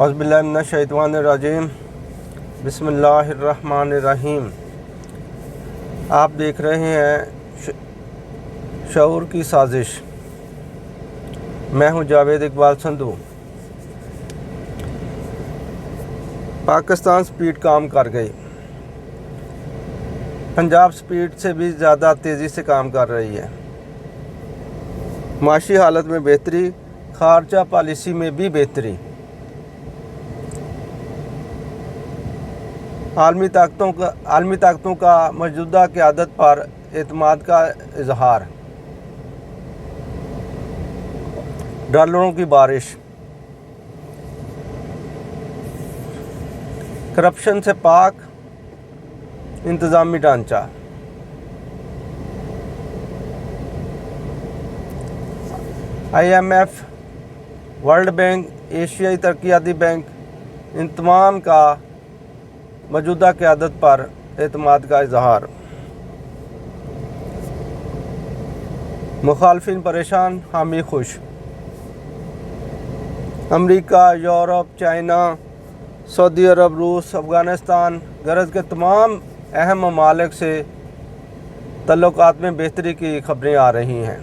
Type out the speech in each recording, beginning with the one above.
اعوذ باللہ من الشیطان الرجیم بسم اللہ الرحمن الرحیم۔ آپ دیکھ رہے ہیں شعور کی سازش۔ میں ہوں جاوید اقبال سندھو۔ پاکستان سپیڈ کام کر گئی۔ پنجاب سپیڈ سے بھی زیادہ تیزی سے کام کر رہی ہے۔ معاشی حالت میں بہتری، خارجہ پالیسی میں بھی بہتری، عالمی طاقتوں کا موجودہ قیادت پر اعتماد کا اظہار، ڈالروں کی بارش، کرپشن سے پاک انتظامی ڈھانچہ، IMF، ورلڈ بینک، ایشیائی ترقیاتی بینک، ان تمام کا موجودہ قیادت پر اعتماد کا اظہار، مخالفین پریشان، حامی خوش، امریکہ، یورپ، چائنا، سعودی عرب، روس، افغانستان غرض کے تمام اہم ممالک سے تعلقات میں بہتری کی خبریں آ رہی ہیں۔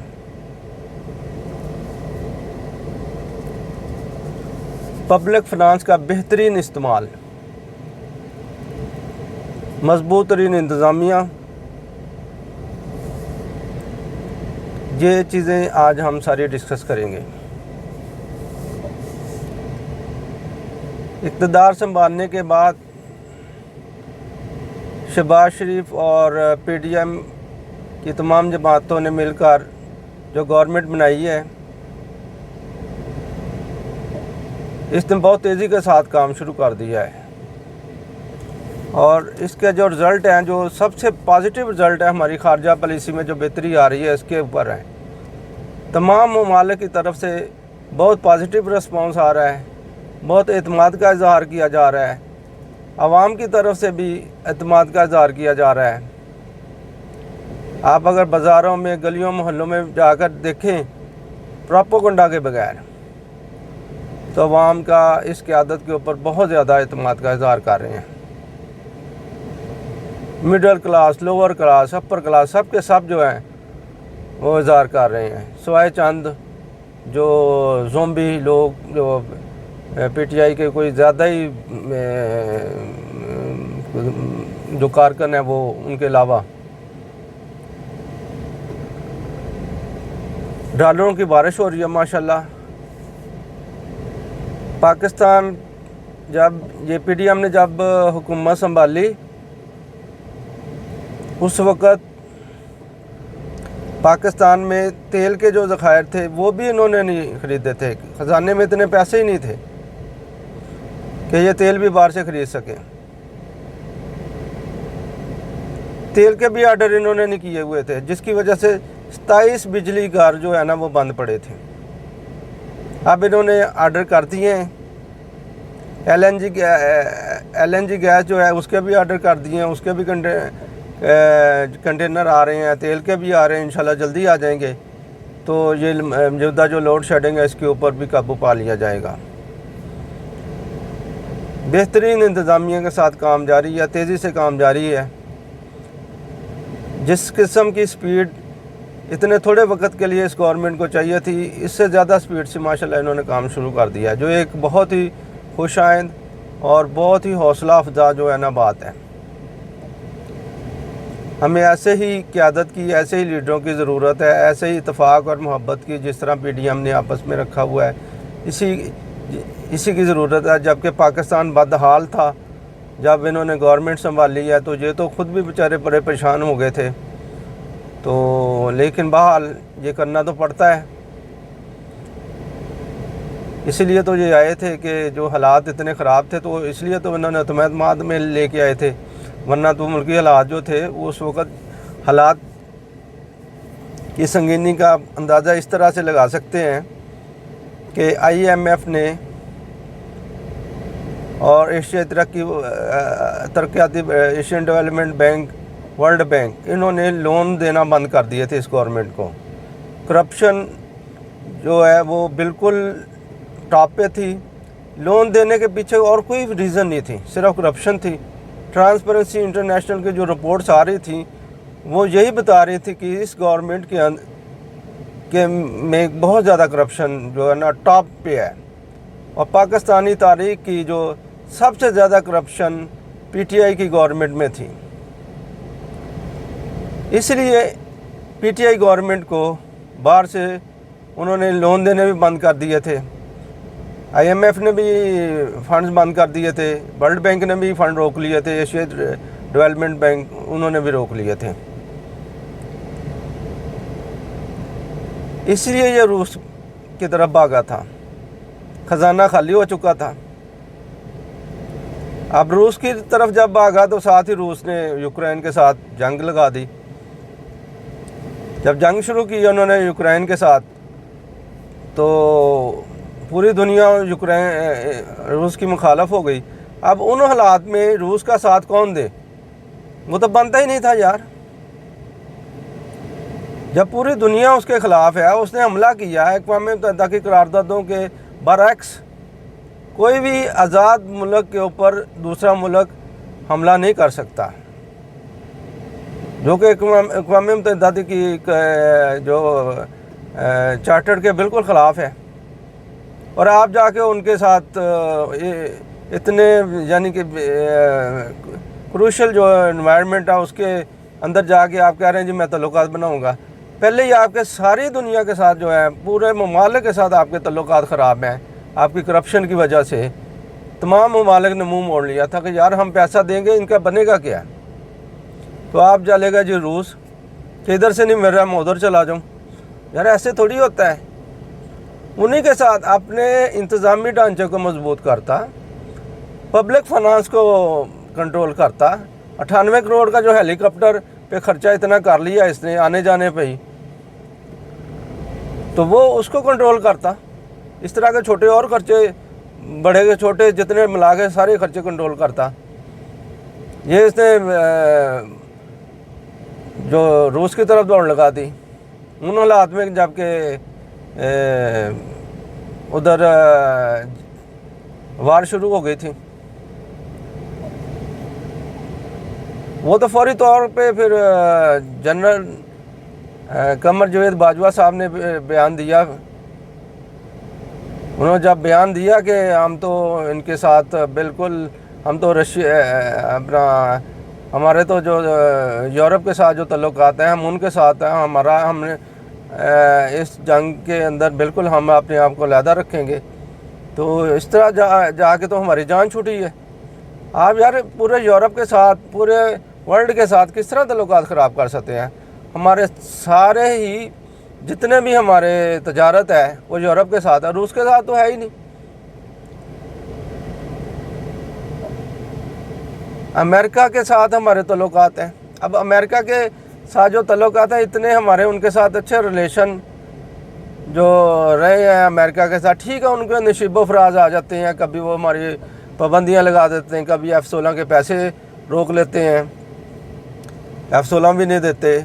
پبلک فنانس کا بہترین استعمال، مضبوط ترین انتظامیہ، یہ چیزیں آج ہم ساری ڈسکس کریں گے۔ اقتدار سنبھالنے کے بعد شہباز شریف اور PDM کی تمام جماعتوں نے مل کر جو گورنمنٹ بنائی ہے، اس نے بہت تیزی کے ساتھ کام شروع کر دیا ہے، اور اس کے جو رزلٹ ہیں، جو سب سے پازیٹیو رزلٹ ہے ہماری خارجہ پالیسی میں جو بہتری آ رہی ہے، اس کے اوپر ہے۔ تمام ممالک کی طرف سے بہت پازیٹیو رسپانس آ رہا ہے، بہت اعتماد کا اظہار کیا جا رہا ہے، عوام کی طرف سے بھی اعتماد کا اظہار کیا جا رہا ہے۔ آپ اگر بازاروں میں، گلیوں محلوں میں جا کر دیکھیں پروپیگنڈا کے بغیر، تو عوام کا اس قیادت کے اوپر بہت زیادہ اعتماد کا اظہار کر رہے ہیں۔ Middle class, lower class, upper class, سب کے سب جو ہیں وہ اظہار کر رہے ہیں، سوائے چند جو زومبی لوگ، جو PTI کے کوئی زیادہ ہی جو کارکن ہیں، وہ ان کے علاوہ۔ ڈالروں کی بارش ہو رہی ہے ماشاءاللہ۔ پاکستان جب یہ PDM نے جب حکومت سنبھالی، اس وقت پاکستان میں تیل کے جو ذخائر تھے وہ بھی انہوں نے نہیں خریدے تھے۔ خزانے میں اتنے پیسے ہی نہیں تھے کہ یہ تیل بھی باہر سے خرید سکیں۔ تیل کے بھی آرڈر انہوں نے نہیں کیے ہوئے تھے، جس کی وجہ سے 27 بجلی گھر جو ہے نا وہ بند پڑے تھے۔ اب انہوں نے آرڈر کر دیے ہیں۔ LNG گیس جو ہے اس کے بھی آرڈر کر دیے ہیں، اس کے بھی کنٹینر آ رہے ہیں، تیل کے بھی آ رہے ہیں، انشاءاللہ جلدی آ جائیں گے۔ تو یہ موجودہ جو لوڈ شیڈنگ ہے، اس کے اوپر بھی قابو پا لیا جائے گا۔ بہترین انتظامیہ کے ساتھ کام جاری ہے، تیزی سے کام جاری ہے۔ جس قسم کی سپیڈ اتنے تھوڑے وقت کے لیے اس گورنمنٹ کو چاہیے تھی، اس سے زیادہ سپیڈ سے ماشاءاللہ انہوں نے کام شروع کر دیا ہے، جو ایک بہت ہی خوش آئند اور بہت ہی حوصلہ افزا جو ہے نا بات ہے۔ ہمیں ایسے ہی قیادت کی، ایسے ہی لیڈروں کی ضرورت ہے، ایسے ہی اتفاق اور محبت کی، جس طرح PDM نے آپس میں رکھا ہوا ہے، اسی کی ضرورت ہے۔ جبکہ پاکستان بدحال تھا جب انہوں نے گورنمنٹ سنبھالی ہے، تو یہ تو خود بھی بیچارے بڑے پریشان ہو گئے تھے، تو لیکن بہرحال یہ کرنا تو پڑتا ہے۔ اسی لیے تو یہ آئے تھے کہ جو حالات اتنے خراب تھے، تو اس لیے تو انہوں نے اعتماد میں لے کے آئے تھے، ورنہ تو ملکی حالات جو تھے وہ اس وقت حالات کی سنگینی کا اندازہ اس طرح سے لگا سکتے ہیں کہ IMF نے اور ایشیائی ترقیاتی Asian development bank, world bank, انہوں نے لون دینا بند کر دیے تھے اس گورنمنٹ کو۔ کرپشن جو ہے وہ بالکل ٹاپ پہ تھی، लोन देने के पीछे और कोई रीज़न नहीं थी, सिर्फ करप्शन थी। ट्रांसपेरेंसी इंटरनेशनल की जो रिपोर्ट्स आ रही थी वो यही बता रही थी कि इस गवर्नमेंट के में बहुत ज़्यादा करप्शन जो है ना टॉप पे है। और पाकिस्तानी तारीख की जो सबसे ज़्यादा करप्शन पीटीआई की गवर्नमेंट में थी। इसलिए पीटीआई गवर्नमेंट को बाहर से उन्होंने लोन देने भी बंद कर दिए थे। आईएमएफ ने भी फंड्स बंद कर दिए थे, वर्ल्ड बैंक ने भी फंड रोक लिए थे, एशिया डेवलपमेंट बैंक उन्होंने भी रोक लिए थे। इसलिए ये रूस की तरफ भागा था, ख़जाना खाली हो चुका था। अब रूस की तरफ जब भागा तो साथ ही रूस ने यूक्रेन के साथ जंग लगा दी। जब जंग शुरू की उन्होंने यूक्रेन के साथ, तो पूरी दुनिया रूस की मुखालफ हो गई। अब उन हालात में रूस का साथ कौन दे, वो तो बनता ही नहीं था यार। जब पूरी दुनिया उसके ख़िलाफ़ है, उसने हमला किया है, अक़वाम मुत्तहिदा की करारदादों के बरअक्स कोई भी आज़ाद मुल्क के ऊपर दूसरा मुल्क हमला नहीं कर सकता, जो कि अक़वाम मुत्तहिदा की जो चार्टर के बिल्कुल ख़िलाफ़ है। और आप जाके उनके साथ इतने यानी कि क्रूशल जो एनवायरनमेंट है उसके अंदर जाके आप कह रहे हैं जी मैं तल्लुकात बनाऊंगा। पहले ही आपके सारी दुनिया के साथ जो है, पूरे ममालिक के साथ आपके तल्लुकात ख़राब हैं। आपकी करप्शन की वजह से तमाम ममालिक ने मुंह मोड़ लिया था कि यार हम पैसा देंगे, इनका बनेगा क्या। तो आप चलेगा जी रूस कि इधर से नहीं मिल रहा मैं उधर चला जाऊँ। यार ऐसे थोड़ी होता है। उन्हीं के साथ अपने इंतज़ामी ढांचे को मजबूत करता, पब्लिक फाइनेंस को कंट्रोल करता। 98 करोड़ का जो हेलीकॉप्टर पे ख़र्चा इतना कर लिया इसने आने जाने पे ही, तो वो उसको कंट्रोल करता। इस तरह के छोटे और खर्चे, बड़े के छोटे जितने मिला के सारे खर्चे कंट्रोल करता। ये इसने जो रूस की तरफ दौड़ लगा दी उन हालात में, जबकि उधर वार शुरू हो गई थी। वो तो फौरी तौर पे फिर जनरल कमर जावेद बाजवा साहब ने बयान दिया। उन्होंने जब बयान दिया कि हम तो इनके साथ बिल्कुल, हम तो हमारे तो जो यूरोप के साथ जो तल्लुकात हैं हम उनके साथ हैं, हमने इस जंग के अंदर बिल्कुल हम अपने आप को अलहदा रखेंगे। तो इस तरह जाके तो हमारी जान छूटी है। आप यार पूरे यूरोप के साथ, पूरे वर्ल्ड के साथ किस तरह तल्लुकात ख़राब कर सकते हैं। हमारे सारे ही जितने भी हमारे तजारत है वो यूरोप के साथ है, रूस के साथ तो है ही नहीं। अमेरिका के साथ हमारे तल्लुकात हैं। अब अमेरिका के साथ जो तल्लुकात हैं, इतने हमारे उनके साथ अच्छे रिलेशन जो रहे हैं अमेरिका के साथ, ठीक है उनके नशीबो फराज आ जाते हैं। कभी वो हमारी पाबंदियां लगा देते हैं, कभी F-16 के पैसे रोक लेते हैं, F-16 भी नहीं देते।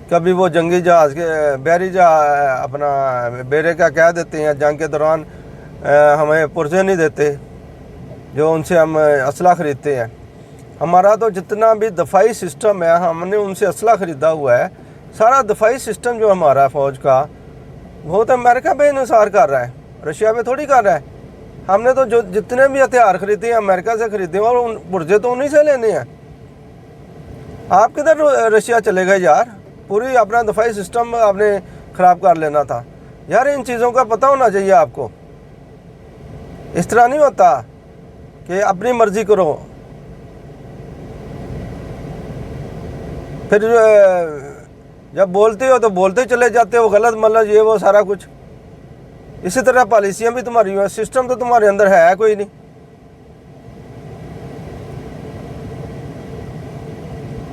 कभी वो जंगी जहाज़ के बहरी जहाज़ अपना बेरे का कह देते हैं, जंग के दौरान हमें पुर्जे नहीं देते जो उनसे हम असला ख़रीदते हैं। हमारा तो जितना भी दफाई सिस्टम है हमने उनसे असला ख़रीदा हुआ है। सारा दफाई सिस्टम जो हमारा फ़ौज का, वो तो अमेरिका पे इन्हिसार कर रहा है, रशिया पे थोड़ी कर रहा है। हमने तो जो जितने भी हथियार ख़रीदे हैं अमेरिका से ख़रीदे हैं, और उन पुर्जे तो उन्हीं से लेने हैं। आप किधर रशिया चले गए यार, पूरी अपना दफाई सिस्टम आपने ख़राब कर लेना था यार। इन चीज़ों का पता होना चाहिए आपको। इस तरह नहीं होता कि अपनी मर्ज़ी करो। फिर जब बोलते हो तो बोलते चले जाते हो, गलत मतलब ये वो सारा कुछ। इसी तरह पॉलिसियाँ भी तुम्हारी हैं, सिस्टम तो तुम्हारे अंदर है कोई नहीं।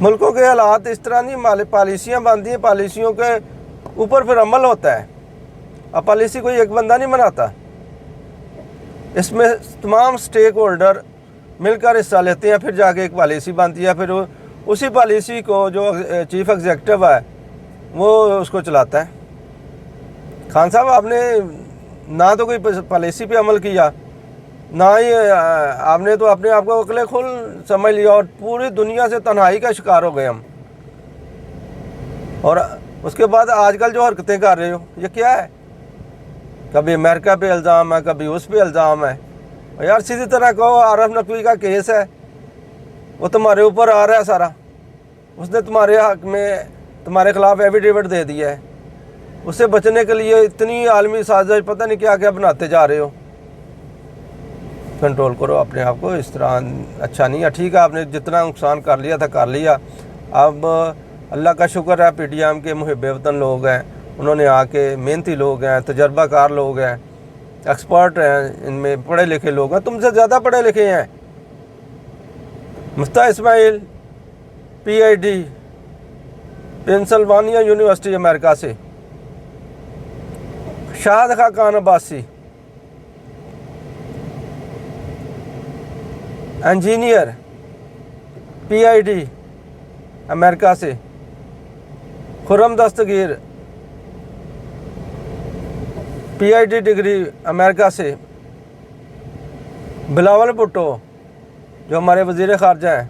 मुल्कों के हालात इस तरह नहीं, पॉलिसियाँ बनती हैं, पॉलिसियों के ऊपर फिर अमल होता है। अब पॉलिसी कोई एक बंदा नहीं बनाता, इसमें तमाम स्टेक होल्डर मिलकर हिस्सा लेते हैं, फिर जाके एक पॉलिसी बनती है। फिर उसी पॉलिसी को जो चीफ एग्जीक्यूटिव है वो उसको चलाता है। खान साहब आपने ना तो कोई पॉलिसी पे अमल किया, ना ही آپ نے تو اپنے آپ کو عقل کھل سمجھ لیا اور پوری دنیا سے تنہائی کا شکار ہو گئے ہم. اور اس کے بعد آج کل جو حرکتیں کر رہے ہو یہ کیا ہے؟ کبھی امریکہ پہ الزام ہے، کبھی اس پہ الزام ہے. یار سیدھی طرح کہو عارف نقوی کا کیس ہے، وہ تمہارے اوپر آ رہا ہے سارا، اس نے تمہارے حق میں تمہارے خلاف ایفیڈیوٹ دے دیا ہے. اس سے بچنے کے لیے اتنی عالمی سازش پتہ نہیں کیا کیا بناتے جا رہے ہو. کنٹرول کرو اپنے آپ کو، اس طرح اچھا نہیں ہے. ٹھیک ہے آپ نے جتنا نقصان کر لیا تھا کر لیا. اب اللہ کا شکر ہے پی ٹی ایم کے محب وطن لوگ ہیں، انہوں نے آ کے محنتی لوگ ہیں، تجربہ کار لوگ ہیں، ایکسپرٹ ہیں، ان میں پڑھے لکھے لوگ ہیں، تم سے زیادہ پڑھے لکھے ہیں. مفتاح اسماعیل PhD پینسلوانیا یونیورسٹی امریکہ سے، شاہد خاقان عباسی انجینئر PhD امریکہ سے، خرم دستگیر PhD ڈگری امریکہ سے، بلاول بھٹو جو ہمارے وزیر خارجہ ہیں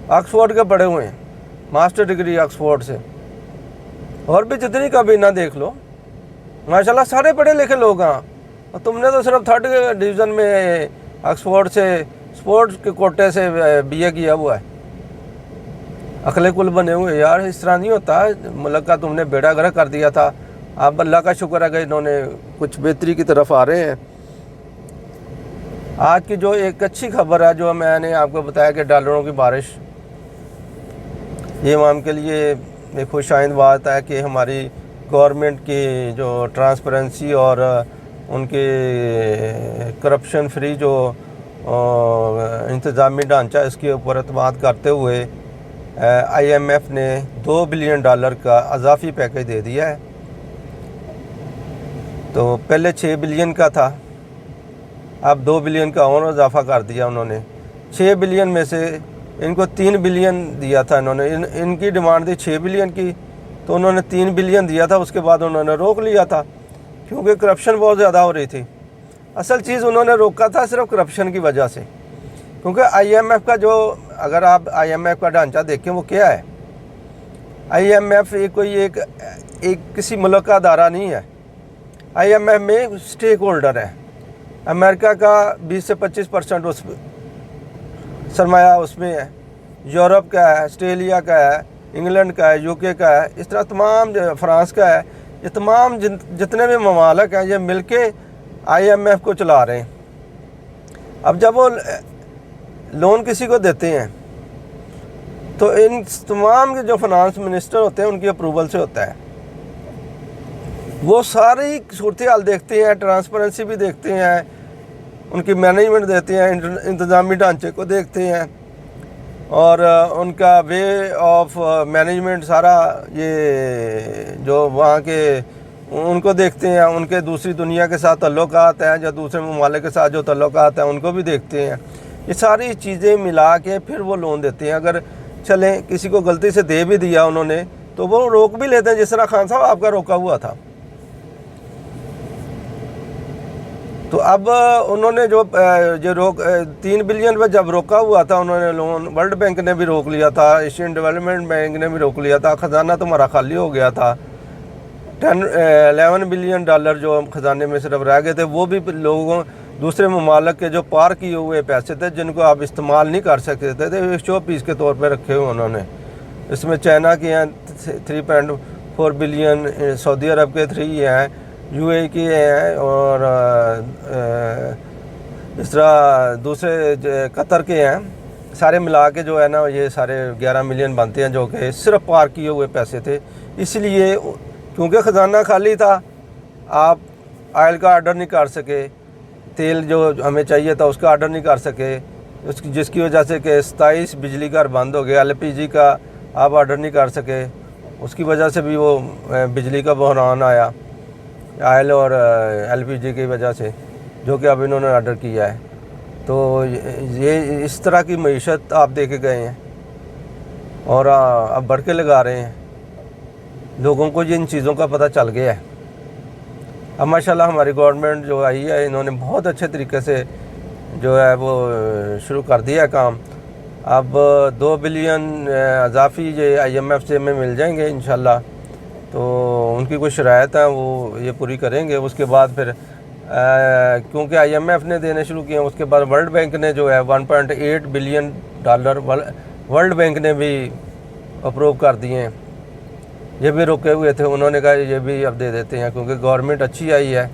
آکسفورڈ کے پڑھے ہوئے ہیں، ماسٹر ڈگری آکسفورڈ سے. اور بھی جتنی کابینہ دیکھ لو ماشاءاللہ سارے پڑھے لکھے لوگ ہیں. اور تم نے تو صرف 3rd ڈویژن میں آکسفورڈ سے اسپورٹس کے کوٹے سے BA کیا ہوا ہے. عقل کل بنے ہوئے. یار اس طرح نہیں ہوتا، ملک کا تم نے بیڑا گرک کر دیا تھا. اب اللہ کا شکر ہے کہ انہوں نے کچھ بہتری کی طرف آ رہے ہیں. آج کی جو ایک اچھی خبر ہے جو میں نے آپ کو بتایا کہ ڈالروں کی بارش، یہ عوام کے لیے ایک خوش آئند بات ہے کہ ہماری گورنمنٹ کی جو ٹرانسپیرنسی اور ان کے کرپشن فری جو انتظامی ڈھانچہ اس کے اوپر اعتماد کرتے ہوئے IMF نے $2 بلین کا اضافی پیکج دے دیا ہے. تو پہلے 6 بلین کا تھا، اب 2 بلین کا اور اضافہ کر دیا انہوں نے. 6 بلین میں سے ان کو 3 بلین دیا تھا انہوں نے. ان کی ڈیمانڈ تھی 6 بلین کی، تو انہوں نے 3 بلین دیا تھا. اس کے بعد انہوں نے روک لیا تھا کیونکہ کرپشن بہت زیادہ ہو رہی تھی. اصل چیز انہوں نے روکا تھا صرف کرپشن کی وجہ سے، کیونکہ IMF کا جو اگر آپ IMF کا ڈھانچہ دیکھیں وہ کیا ہے. IMF ایک کسی ملک کا ادارہ نہیں ہے. IMF میں سٹیک ہولڈر ہے. امریکہ کا 20 سے 25% اس سرمایہ اس میں ہے، یورپ کا ہے، آسٹریلیا کا ہے، انگلینڈ کا ہے، UK کا ہے، اس طرح تمام فرانس کا ہے. یہ تمام جتنے بھی ممالک ہیں یہ مل کے IMF کو چلا رہے ہیں. اب جب وہ لون کسی کو دیتے ہیں تو ان تمام کے جو فنانس منسٹر ہوتے ہیں ان کی اپروول سے ہوتا ہے. وہ ساری صورتحال دیکھتے ہیں، ٹرانسپیرنسی بھی دیکھتے ہیں، ان کی مینجمنٹ دیتے ہیں، انتظامی ڈھانچے کو دیکھتے ہیں اور ان کا وے آف مینجمنٹ سارا یہ جو وہاں کے ان کو دیکھتے ہیں. ان کے دوسری دنیا کے ساتھ تعلقات ہیں یا دوسرے ممالک کے ساتھ جو تعلقات ہیں ان کو بھی دیکھتے ہیں. یہ ساری چیزیں ملا کے پھر وہ لون دیتے ہیں. اگر چلیں کسی کو غلطی سے دے بھی دیا انہوں نے تو وہ روک بھی لیتے ہیں، جس طرح خان صاحب آپ کا روکا ہوا تھا. تو اب انہوں نے جو 3 بلین پہ جب روکا ہوا تھا انہوں نے لون، ورلڈ بینک نے بھی روک لیا تھا، ایشین ڈیولپمنٹ بینک نے بھی روک لیا تھا. خزانہ تمہارا خالی ہو گیا تھا. 11 بلین جو خزانے میں صرف رہ گئے تھے وہ بھی لوگوں دوسرے ممالک کے جو پار کیے ہوئے پیسے تھے جن کو آپ استعمال نہیں کر سکتے تھے، شو پیس کے طور پہ رکھے ہوئے انہوں نے. اس میں چائنا کے ہیں 3.4 بلین، سعودی عرب کے 3 ہیں، UAE کے ہیں اور اس طرح دوسرے قطر کے ہیں. سارے ملا کے جو ہے نا یہ سارے 11 ملین بنتے ہیں جو کہ صرف پار کیے ہوئے پیسے تھے. اس لیے کیونکہ خزانہ خالی تھا آپ آئل کا آرڈر نہیں کر سکے، تیل جو ہمیں چاہیے تھا اس کا آرڈر نہیں کر سکے، جس کی وجہ سے کہ 27 بجلی گھر بند ہو گیا. LPG کا آپ آرڈر نہیں کر سکے، اس کی وجہ سے بھی وہ بجلی کا بحران آیا آئل اور LPG کی وجہ سے، جو کہ اب انہوں نے آرڈر کیا ہے. تو یہ اس طرح کی معیشت آپ دے کے گئے ہیں اور اب بڑھ کے لگا رہے ہیں. لوگوں کو ان چیزوں کا پتہ چل گیا ہے. اب ماشاءاللہ ہماری گورنمنٹ جو آئی ہے انہوں نے بہت اچھے طریقے سے جو ہے وہ شروع کر دیا کام. اب 2 بلین اضافی یہ IMF سے ہمیں مل جائیں گے انشاءاللہ. تو ان کی کوئی شرائط ہیں وہ یہ پوری کریں گے. اس کے بعد پھر کیونکہ IMF نے دینے شروع کیے ہیں, اس کے بعد ورلڈ بینک نے جو ہے $1.8 بلین ورلڈ بینک نے بھی اپروو کر دیے ہیں. یہ بھی رکے ہوئے تھے, انہوں نے کہا یہ بھی اب دے دیتے ہیں کیونکہ گورنمنٹ اچھی آئی ہے,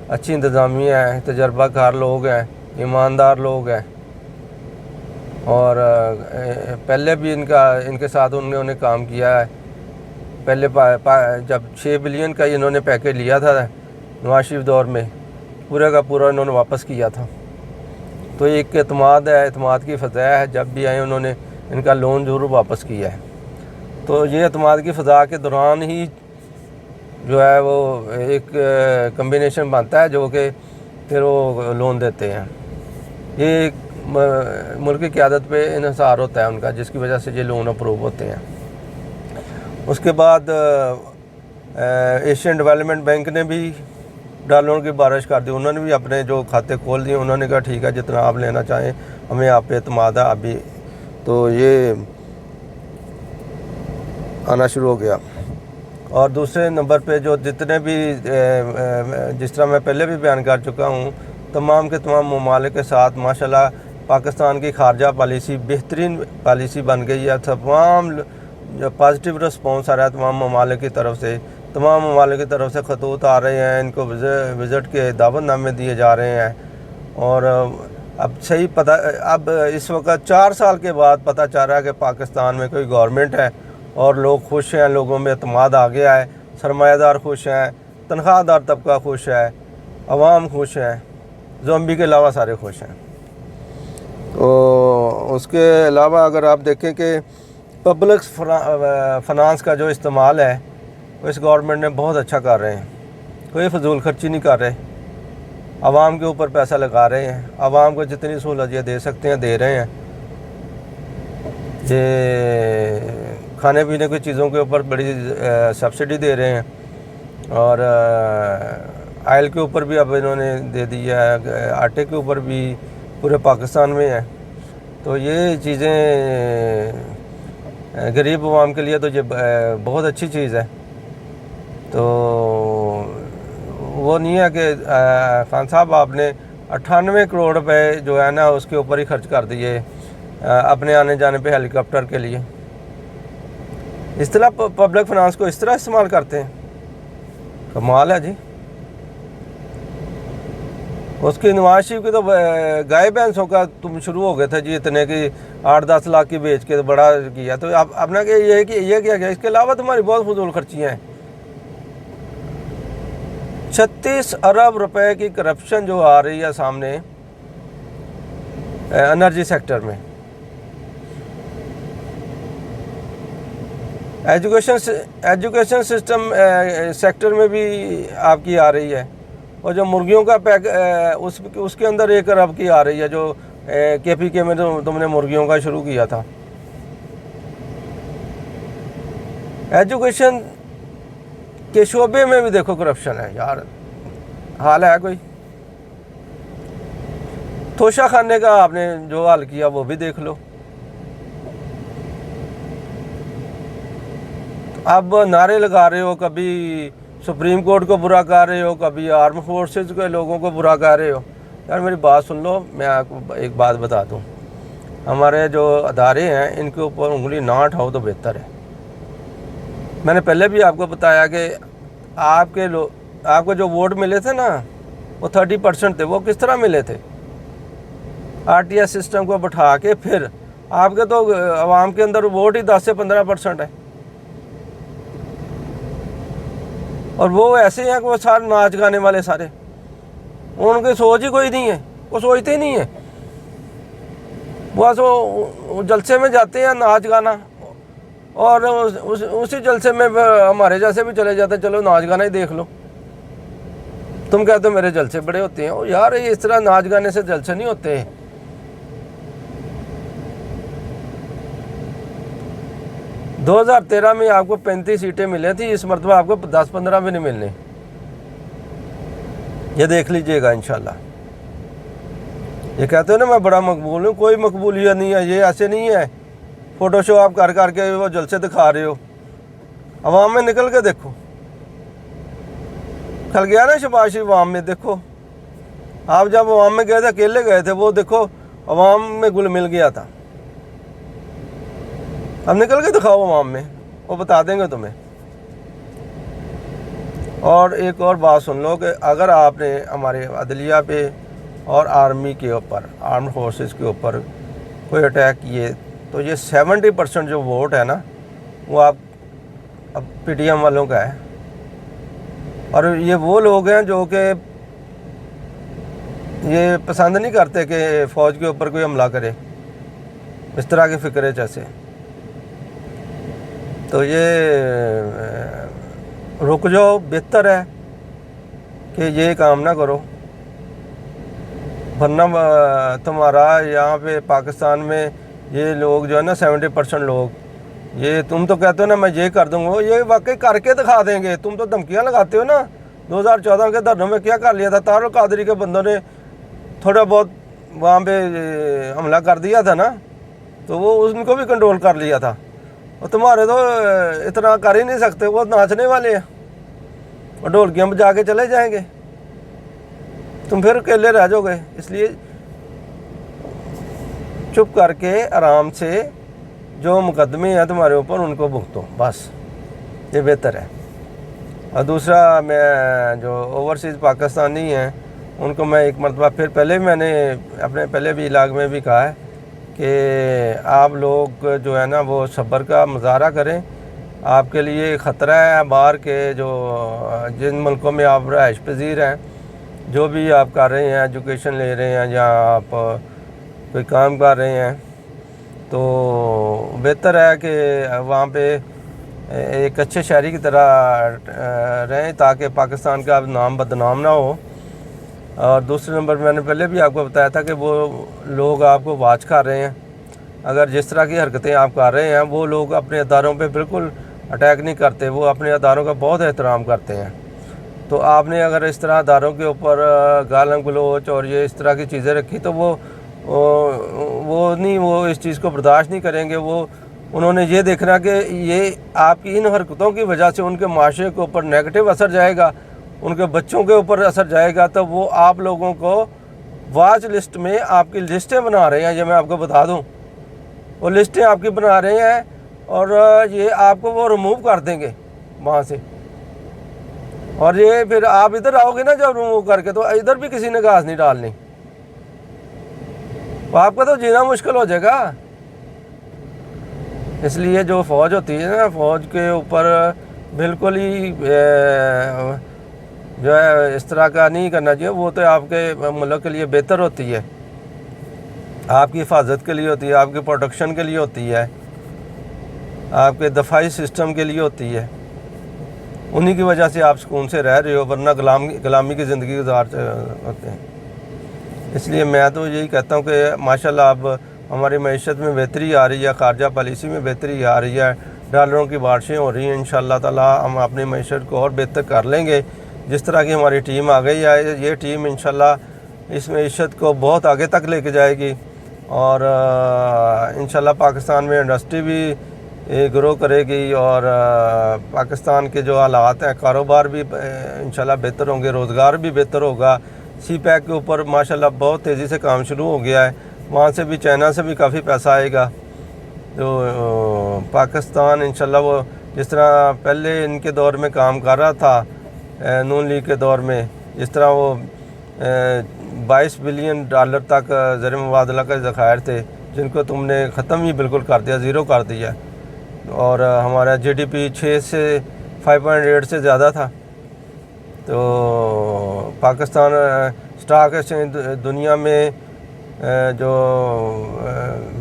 اچھی انتظامیہ ہے, تجربہ کار لوگ ہیں, ایماندار لوگ ہیں. اور پہلے بھی ان کے ساتھ انہوں نے کام کیا ہے. پہلے جب 6 بلین کا انہوں نے پیکیج لیا تھا نواز شریف دور میں, پورے کا پورا انہوں نے واپس کیا تھا. تو ایک اعتماد ہے, اعتماد کی فضا ہے, جب بھی آئے انہوں نے ان کا لون ضرور واپس کیا ہے. تو یہ اعتماد کی فضا کے دوران ہی جو ہے وہ ایک کمبینیشن بنتا ہے جو کہ پھر وہ لون دیتے ہیں. یہ ایک ملک کی قیادت پہ انحصار ہوتا ہے ان کا, جس کی وجہ سے یہ لون اپروو ہوتے ہیں. اس کے بعد ایشین ڈیولپمنٹ بینک نے بھی ڈالروں کی بارش کر دی. انہوں نے بھی اپنے جو کھاتے کھول دیے. انہوں نے کہا ٹھیک ہے جتنا آپ لینا چاہیں, ہمیں آپ پہ اعتماد ہے ابھی. تو یہ آنا شروع ہو گیا. اور دوسرے نمبر پہ جو جتنے بھی جس طرح میں پہلے بھی بیان کر چکا ہوں, تمام کے تمام ممالک کے ساتھ ماشاءاللہ پاکستان کی خارجہ پالیسی بہترین پالیسی بن گئی ہے. تمام جو پازیٹیو رسپانس آ رہا ہے تمام ممالک کی طرف سے, تمام ممالک کی طرف سے خطوط آ رہے ہیں, ان کو وزٹ کے دعوت نامے دیے جا رہے ہیں. اور اب صحیح پتہ, اب اس وقت 4 سال کے بعد پتہ چل رہا ہے کہ پاکستان میں کوئی گورنمنٹ ہے اور لوگ خوش ہیں, لوگوں میں اعتماد آ گیا ہے, سرمایہ دار خوش ہیں, تنخواہ دار طبقہ خوش ہے, عوام خوش ہیں, زومبی کے علاوہ سارے خوش ہیں. تو اس کے علاوہ اگر آپ دیکھیں کہ پبلک فنانس کا جو استعمال ہے وہ اس گورنمنٹ نے بہت اچھا کر رہے ہیں. کوئی فضول خرچی نہیں کر رہے, عوام کے اوپر پیسہ لگا رہے ہیں, عوام کو جتنی سہولت یہ دے سکتے ہیں دے رہے ہیں. یہ کھانے پینے کی چیزوں کے اوپر بڑی سبسڈی دے رہے ہیں, اور آئل کے اوپر بھی اب انہوں نے دے دیا ہے, آٹے کے اوپر بھی پورے پاکستان میں ہے. تو یہ چیزیں غریب عوام کے لیے تو یہ بہت اچھی چیز ہے. تو وہ نہیں ہے کہ خان صاحب آپ نے 98 کروڑ روپے جو ہے نا اس کے اوپر ہی خرچ کر دیے اپنے آنے جانے پہ ہیلی کاپٹر کے لیے. اس طرح پبلک فنانس کو اس طرح استعمال کرتے ہیں, کمال ہے جی. اس کی نواز شریف کی تو گائے بھینسوں کا تم شروع ہو گئے تھے جی, اتنے کی 8-10 لاکھ کی بیچ کے بڑا کیا. تو اب نے کہ یہ کیا گیا, اس کے علاوہ تمہاری بہت فضول خرچیاں ہیں. 36 ارب روپے کی کرپشن جو آ رہی ہے سامنے انرجی سیکٹر میں. ایجوکیشن سسٹم سیکٹر میں بھی آپ کی آ رہی ہے, اور جو مرغیوں کا پیک اس کے اندر 1 ارب کی آ رہی ہے جو KPK میں تم نے مرغیوں کا شروع کیا تھا. ایجوکیشن کے شعبے میں بھی دیکھو کرپشن ہے یار, حال ہے کوئی. توشہ خانے کا آپ نے جو حال کیا وہ بھی دیکھ لو. اب نعرے لگا رہے ہو, کبھی سپریم کورٹ کو برا کر رہے ہو, کبھی آرم فورسز کے لوگوں کو برا کر رہے ہو. یار میری بات سن لو, میں آپ کو ایک بات بتا دوں, ہمارے جو ادارے ہیں ان کے اوپر انگلی نہ اٹھاؤ تو بہتر ہے. میں نے پہلے بھی آپ کو بتایا کہ آپ کو جو ووٹ ملے تھے نا وہ 30% تھے. وہ کس طرح ملے تھے؟ RTS سسٹم کو بٹھا کے. پھر آپ کے تو عوام کے اندر ووٹ ہی 10 سے 15% ہے, اور وہ ایسے ہیں کہ وہ سارے ناچ گانے والے سارے, ان کی سوچ ہی کوئی نہیں ہے, وہ سوچتے ہی نہیں ہیں. بس وہ جلسے میں جاتے ہیں ناچ گانا, اور اسی جلسے میں ہمارے جیسے بھی چلے جاتے, چلو ناچ گانا ہی دیکھ لو. تم کہتے ہو میرے جلسے بڑے ہوتے ہیں. یار یہ اس طرح ناچ گانے سے جلسے نہیں ہوتے ہیں. 2013 میں آپ کو 35 سیٹیں ملیں تھیں, اس مرتبہ آپ کو 10-15 بھی نہیں ملنے. ये देख लीजिएगा इंशाल्लाह। ये कहते हो ना मैं बड़ा मकबूल हूँ, कोई मकबूलियत नहीं है, ये ऐसे नहीं है फ़ोटो आप कर करके वो जलसे दिखा रहे हो। अवाम में निकल के देखो, कल गया ना शहबाज शरीफ अवाम में, देखो आप जब अवाम में गए थे अकेले गए थे, वो देखो अवाम में गुल मिल गया था। अब निकल के दिखाओ अवाम में, वो बता देंगे तुम्हें। और एक और बात सुन लो कि अगर आपने हमारे अदलिया पे और आर्मी के ऊपर, आर्म फोर्सेस के ऊपर कोई अटैक किए तो ये 70% जो वोट है ना वो आप अब PTM वालों का है। और ये वो लोग हैं जो कि ये पसंद नहीं करते कि फ़ौज के ऊपर कोई हमला करे, इस तरह की फ़िक्र है जैसे। तो ये रुक जाओ, बेहतर है कि ये काम ना करो, वरना तुम्हारा यहाँ पे पाकिस्तान में ये लोग जो है ना 70% लोग, ये तुम तो कहते हो ना मैं ये कर दूँगा, ये वाकई करके दिखा देंगे। तुम तो धमकियाँ लगाते हो ना। 2014 के धरनों में क्या कर लिया था, तारुल कादरी के बंदों ने थोड़ा बहुत वहाँ पे हमला कर दिया था ना, तो वो उनको भी कंट्रोल कर लिया था। और तुम्हारे तो इतना कर ही नहीं सकते, वो नाचने वाले हैं और ढोलकियाँ बजा के चले जाएंगे, तुम फिर अकेले रह जाओगे। इसलिए चुप करके आराम से जो मुकदमे हैं तुम्हारे ऊपर उनको भुगतो, बस ये बेहतर है। और दूसरा, मैं जो ओवरसीज़ पाकिस्तानी हैं उनको मैं एक मरतबा फिर, पहले मैंने अपने पहले भी इलाके में भी कहा है कि आप लोग जो है ना वो सब्र का मुजाहरा करें। आपके लिए ख़तरा है बाहर के, जो जिन मुल्कों में आप रहाइश पजीर हैं, जो भी आप कर रहे हैं, एजुकेशन ले रहे हैं या आप कोई काम कर रहे हैं, तो बेहतर है कि वहाँ पे एक अच्छे शहरी की तरह रहें ताकि पाकिस्तान का नाम बदनाम ना हो। और दूसरे नंबर मैंने पहले भी आपको बताया था कि वो लोग आपको वाच कर रहे हैं। अगर जिस तरह की हरकतें आप कर रहे हैं, वो लोग अपने अदारों पे बिल्कुल अटैक नहीं करते, वो अपने अदारों का बहुत एहतराम करते हैं। तो आपने अगर इस तरह अदारों के ऊपर गालम गलोच और ये इस तरह की चीज़ें रखी तो वो इस चीज़ को बर्दाश्त नहीं करेंगे। उन्होंने ये देखना कि ये आपकी इन हरकतों की वजह से उनके माशरे के ऊपर नेगेटिव असर जाएगा, उनके बच्चों के ऊपर असर जाएगा, तो वो आप लोगों को वाच लिस्ट में आपकी लिस्टें बना रहे हैं। ये मैं आपको बता दूं, वो लिस्टें आपकी बना रहे हैं और ये आपको वो रिमूव कर देंगे वहाँ से। और ये फिर आप इधर आओगे ना जब रिमूव करके, तो इधर भी किसी ने घास नहीं डालनी, तो आपका तो जीना मुश्किल हो जाएगा। इसलिए जो फ़ौज होती है ना, फ़ौज के ऊपर बिल्कुल ही जो है इस तरह का नहीं करना चाहिए। वो तो आपके मुल्क के लिए बेहतर होती है, आपकी हिफाजत के लिए होती है, आपके प्रोटेक्शन के लिए होती है, आपके दफाई सिस्टम के लिए होती है। उन्हीं की वजह से आप सुकून से रह रहे हो, वरना गुलामी की ज़िंदगी गुजार होते हैं। इसलिए मैं तो यही कहता हूँ कि माशाल्लाह अब हमारी मईशत में बेहतरी आ रही है, ख़ारजा पॉलिसी में बेहतरी आ रही है, डॉलरों की बारिशें हो रही हैं। इंशाअल्लाह ताला हम अपनी मईशत को और बेहतर कर लेंगे। जिस तरह की हमारी टीम आ गई है, ये टीम इंशाअल्लाह इस मईशत को बहुत आगे तक लेके जाएगी और इंशाअल्लाह पाकिस्तान में इंडस्ट्री भी ग्रो करेगी और पाकिस्तान के जो हालात हैं, कारोबार भी इंशाअल्लाह बेहतर होंगे, रोज़गार भी बेहतर होगा। CPEC के ऊपर माशाल्लाह बहुत तेज़ी से काम शुरू हो गया है, वहाँ से भी, चाइना से भी काफ़ी पैसा आएगा। तो पाकिस्तान इंशाल्लाह वो जिस तरह पहले इनके दौर में काम कर रहा था, नून लीग के दौर में, जिस तरह वो 22 बिलियन डॉलर तक ज़र मुबादला का ज़खायर थे, जिनको तुमने ख़त्म ही बिल्कुल कर दिया, ज़ीरो कर दिया। और हमारा GDP 6 से 5.8 से ज़्यादा था। तो पाकिस्तान स्टॉक एक्सचेंज दुनिया में जो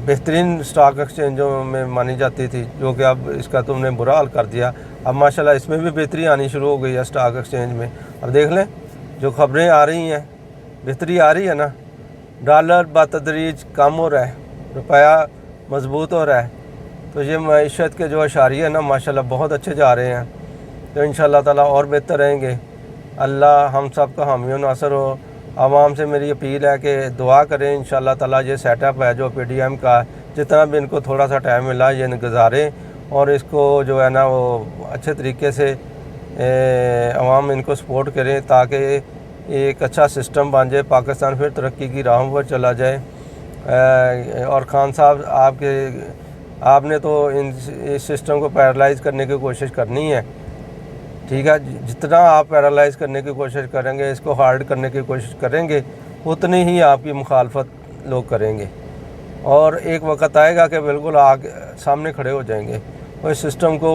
बेहतरीन स्टॉक एक्सचेंजों में मानी जाती थी, जो कि अब इसका तुमने बुरा हाल कर दिया। अब माशाल्लाह इसमें भी बेहतरी आनी शुरू हो गई है स्टॉक एक्सचेंज में। अब देख लें जो ख़बरें आ रही हैं, बेहतरी आ रही है ना। डॉलर बतदरीज कम हो रहा है, रुपया मजबूत हो रहा है। तो ये मईशत के जो अशारिया है ना, माशाल्लाह बहुत अच्छे जा रहे हैं। तो इंशाअल्लाह ताला और बेहतर रहेंगे। अल्लाह हम सब का हामी नासर हो। आवाम से मेरी अपील है कि दुआ करें, इंशाअल्लाह ताला ये सेटअप है जो PDM का, जितना भी इनको थोड़ा सा टाइम मिला ये गुजारें और इसको जो है ना वो अच्छे तरीके से आवाम इनको सपोर्ट करें ताकि एक अच्छा सिस्टम बन जाए, पाकिस्तान फिर तरक्की की राहों पर चला जाए। और खान साहब आपने तो इस सिस्टम को पैरालाइज़ करने की कोशिश करनी है, ठीक है। जितना आप पैरालाइज़ करने की कोशिश करेंगे, इसको हार्ड करने की कोशिश करेंगे, उतनी ही आपकी मुखालफत लोग करेंगे और एक वक्त आएगा कि बिल्कुल आगे सामने खड़े हो जाएंगे और इस सिस्टम को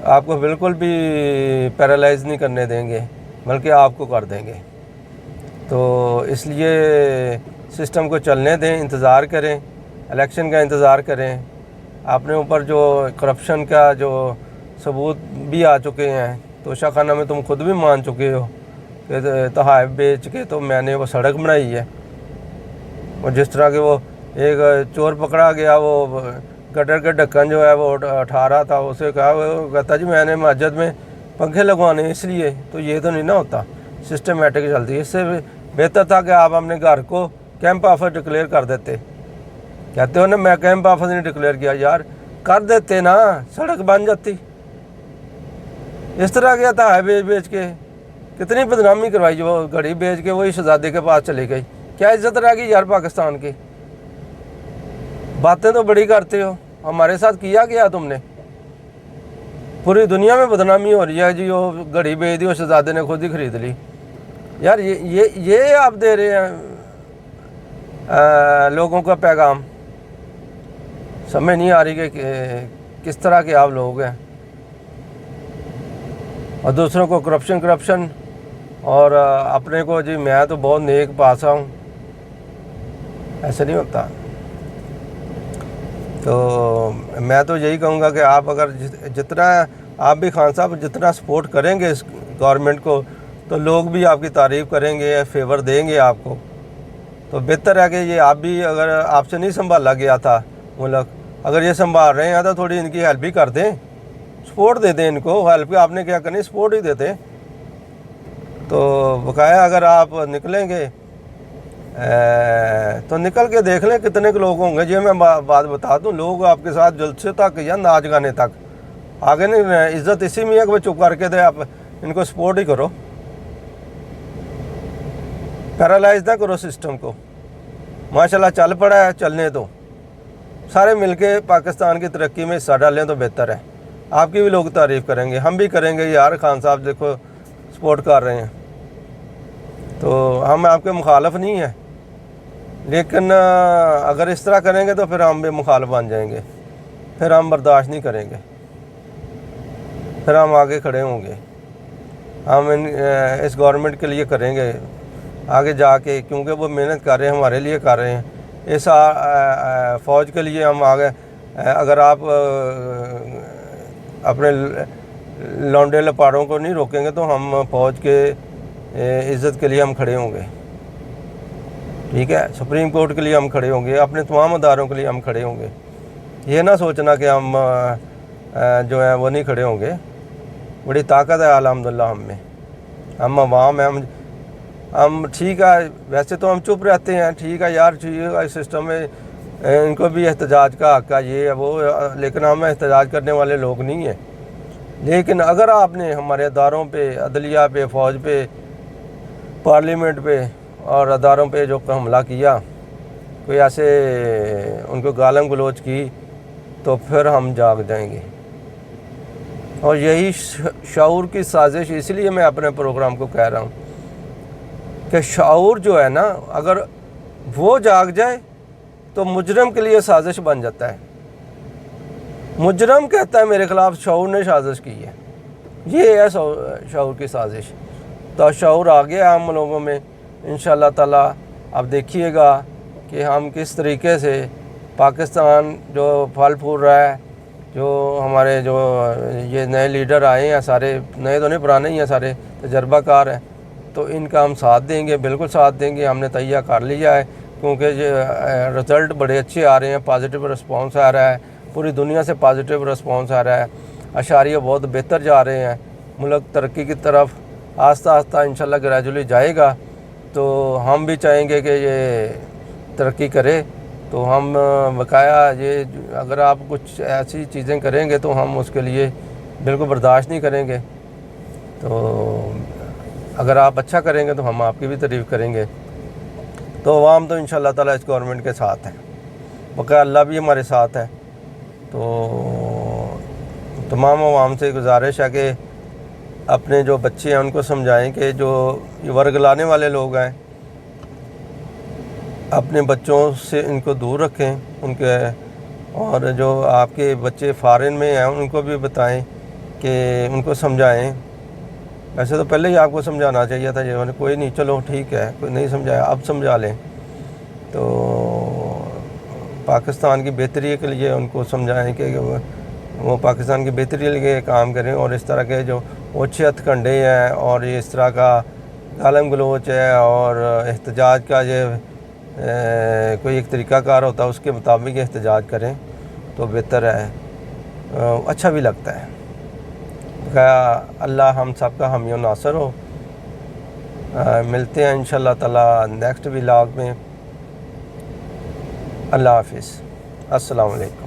आपको बिल्कुल भी पैरालाइज़ नहीं करने देंगे, बल्कि आपको कर देंगे। तो इसलिए सिस्टम को चलने दें, इंतज़ार करें, इलेक्शन का इंतज़ार करें। अपने ऊपर जो करप्शन का जो सबूत भी आ चुके हैं, तोशा खाना में तुम खुद भी मान चुके हो कि तोहफ़े बेच के तो मैंने वो सड़क बनाई है। और जिस तरह के वो एक चोर पकड़ा गया, वो गटर के ढक्कन जो है वो उठा रहा था, उसे कहा, वो कहता जी मैंने मस्जिद में पंखे लगवाने इसलिए, तो ये तो नहीं ना होता, सिस्टमेटिक चलती है। इससे बेहतर था कि आप अपने घर को कैंप ऑफिस डिक्लेयर कर देते। कहते हो ना मैं कैंप ऑफिस नहीं डिक्लेयर किया, यार कर देते ना, सड़क बन जाती। इस तरह गया था बेच के, कितनी बदनामी करवाई, वो घड़ी बेच के वही शहजादे के पास चली गई। क्या इज्जत रह गई यार पाकिस्तान की। बातें तो बड़ी करते हो, हमारे साथ किया गया तुमने। पूरी दुनिया में बदनामी हो रही है जी, वो घड़ी बेच दी, वो शहजादे ने खुद ही खरीद ली। यार ये आप दे रहे हैं लोगों का पैगाम। समझ नहीं आ रही कि किस तरह के आप लोग हैं। और दूसरों को करप्शन और अपने को जी मैं तो बहुत नेक पासा हूँ, ऐसे नहीं होता। तो मैं तो यही कहूँगा कि आप अगर जितना आप भी खान साहब जितना सपोर्ट करेंगे इस गवर्नमेंट को, तो लोग भी आपकी तारीफ़ करेंगे, फेवर देंगे आपको। तो बेहतर है कि ये आप भी, अगर आपसे नहीं संभाला गया था मुल्क, अगर ये संभाल रहे हैं तो थोड़ी इनकी हेल्प भी कर दें, सपोर्ट दे दें इनको। हेल्प आपने क्या करनी, सपोर्ट ही देते। तो बकाया अगर आप निकलेंगे तो निकल के देख लें कितने के लोग होंगे। जी मैं बात बता दूं, लोग आपके साथ जलसे तक या नाच गाने तक आगे नहीं। इज़्ज़त इसी में है कि चुप करके दे, आप इनको सपोर्ट ही करो, पैरालाइज ना करो सिस्टम को। माशाल्लाह चल पड़ा है, चलने दो, सारे मिलके पाकिस्तान की तरक्की में हिस्सा डालें तो बेहतर है। आपकी भी लोग तारीफ़ करेंगे, हम भी करेंगे, यार खान साहब देखो सपोर्ट कर रहे हैं। तो हम आपके मुखालफ नहीं हैं, लेकिन अगर इस तरह करेंगे तो फिर हम भी मुखालफ बन जाएंगे, फिर हम बर्दाश्त नहीं करेंगे, फिर हम आगे खड़े होंगे। हम इस गवर्नमेंट के लिए करेंगे आगे जाके, क्योंकि वो मेहनत कर रहे हैं, हमारे लिए कर रहे हैं। इस फ़ौज के लिए हम आगे, अगर आप अपने लौंडे लपाड़ों को नहीं रोकेंगे तो हम फ़ौज के इज़्ज़त के लिए हम खड़े होंगे, ठीक है। सुप्रीम कोर्ट के लिए हम खड़े होंगे, अपने तमाम अदारों के लिए हम खड़े होंगे। ये ना सोचना कि हम जो है वो नहीं खड़े होंगे। बड़ी ताकत है अल्हम्दुलिल्लाह हम में, हम अवाम हैं, हम ठीक है। वैसे तो हम चुप रहते हैं, ठीक है यार, ठीक है, सिस्टम में इनको भी एहतजाज का हक़ है, ये है वो, लेकिन हम एहतजाज करने वाले लोग नहीं हैं। लेकिन अगर आपने हमारे अदारों पे, अदलिया पे, फ़ौज पे, पार्लियामेंट पे और अदारों पे जो हमला किया, कोई ऐसे उनको गालम गलोच की, तो फिर हम जाग जाएंगे। और यही शऊर की साजिश, इसलिए मैं अपने प्रोग्राम को कह रहा हूँ कि शऊर जो है ना, अगर वो जाग जाए तो मुजरम के लिए साजिश बन जाता है। मुजरम कहता है मेरे ख़िलाफ़ शऊर ने साजिश की है, ये है शऊर की साजिश। तो शऊर आ गया हम लोगों में इंशाअल्लाह ताला। अब देखिएगा कि हम किस तरीके से पाकिस्तान जो फल फूल रहा है, जो हमारे जो ये नए लीडर आए हैं, सारे नए तो नहीं पुराने ही हैं, सारे तजर्बाकार हैं, तो इनका हम साथ देंगे, बिल्कुल साथ देंगे। हमने तैयार कर लिया है, क्योंकि रिज़ल्ट बड़े अच्छे आ रहे हैं, पॉजिटिव रिस्पांस आ रहा है, पूरी दुनिया से पॉजिटिव रिस्पांस आ रहा है, अशारिया बहुत बेहतर जा रहे हैं, मुल्क तरक्की की तरफ آہستہ آہستہ انشاءاللہ گریجولی جائے گا، تو ہم بھی چاہیں گے کہ یہ ترقی کرے، تو ہم بقایا یہ اگر آپ کچھ ایسی چیزیں کریں گے تو ہم اس کے لیے بالکل برداشت نہیں کریں گے، تو اگر آپ اچھا کریں گے تو ہم آپ کی بھی تعریف کریں گے۔ تو عوام تو انشاءاللہ تعالیٰ اس گورنمنٹ کے ساتھ ہے، بقایا اللہ بھی ہمارے ساتھ ہے۔ تو تمام عوام سے گزارش ہے کہ اپنے جو بچے ہیں ان کو سمجھائیں کہ جو ورگلانے والے لوگ ہیں اپنے بچوں سے ان کو دور رکھیں ان کے، اور جو آپ کے بچے فارن میں ہیں ان کو بھی بتائیں کہ ان کو سمجھائیں۔ ویسے تو پہلے ہی آپ کو سمجھانا چاہیے تھا، یہ کوئی نہیں، چلو ٹھیک ہے، کوئی نہیں سمجھایا، اب سمجھا لیں۔ تو پاکستان کی بہتری کے لیے ان کو سمجھائیں کہ وہ پاکستان کی بہتری کے لیے کام کریں، اور اس طرح کے جو اوچھے ہتھ کنڈے ہیں اور یہ اس طرح کا گالم گلوچ ہے اور احتجاج کا یہ کوئی ایک طریقہ کار ہوتا ہے، اس کے مطابق احتجاج کریں تو بہتر ہے، اچھا بھی لگتا ہے۔ اللہ ہم سب کا حامی و ناصر ہو۔ ملتے ہیں انشاءاللہ تعالیٰ نیکسٹ ولاگ میں۔ اللہ حافظ، السلام علیکم۔